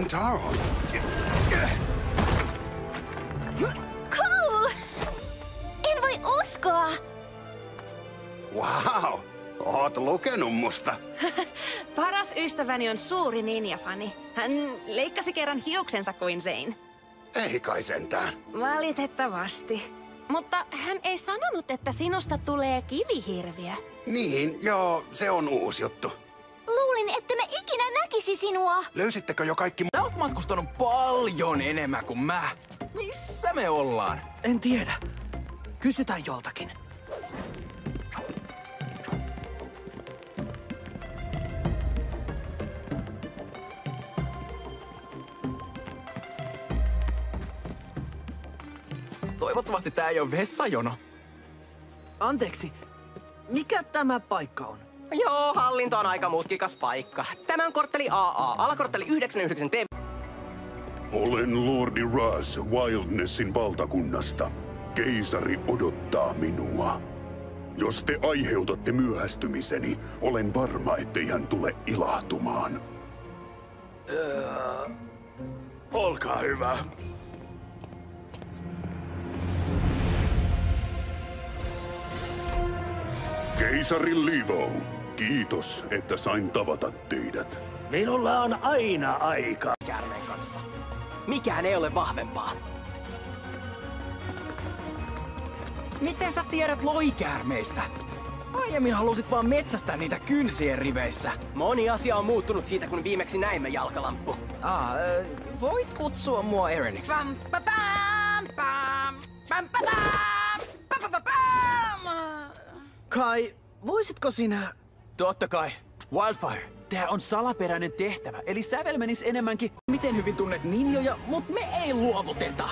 Taro. Cole! En voi uskoa! Wow, oot lukenut musta. Paras ystäväni on suuri ninja-fani. Hän leikkasi kerran hiuksensa kuin Zane. Ei kai sentään. Valitettavasti. Mutta hän ei sanonut, että sinusta tulee kivihirviö. Niin, joo, se on uusi juttu. Luulin, että mä ikinä näkisi sinua. Löysittekö jo kaikki Sä oot matkustanut paljon enemmän kuin mä. Missä me ollaan? En tiedä. Kysytään joltakin. Toivottavasti tää ei oo vessajono. Anteeksi, mikä tämä paikka on? Joo, hallinto on aika mutkikas paikka. Tämä on kortteli AA, alakortteli 99T. Olen Lordi Raz Wildnessin valtakunnasta. Keisari odottaa minua. Jos te aiheutatte myöhästymiseni, olen varma, ettei hän tule ilahtumaan. Olkaa hyvä. Keisari Livo, kiitos, että sain tavata teidät. Minulla on aina aika. Käärmeen kanssa. Mikään ei ole vahvempaa. Miten sä tiedät lohikäärmeistä? Aiemmin halusit vaan metsästää niitä kynsien riveissä. Moni asia on muuttunut siitä, kun viimeksi näimme jalkalamppu. Voit kutsua mua Ereniksi. Pam, pa, pam, pam, pam, pa, pam, pa, pa, pa, pam. Kai, voisitko sinä... Totta kai. Wildfire, tää on salaperäinen tehtävä, eli sävel menis enemmänkin... Miten hyvin tunnet ninjoja, mut me ei luovuteta.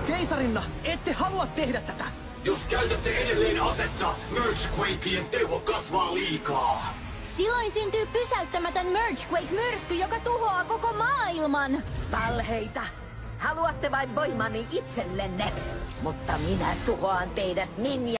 Keisarinna, ette halua tehdä tätä! Jos käytätte edelleen asetta, Mergequakeen teho kasvaa liikaa. Silloin syntyy pysäyttämätön Mergequake-myrsky, joka tuhoaa koko maailman. Valheita! Haluatte vain voimani itsellenne, mutta minä tuhoan teidät ninja.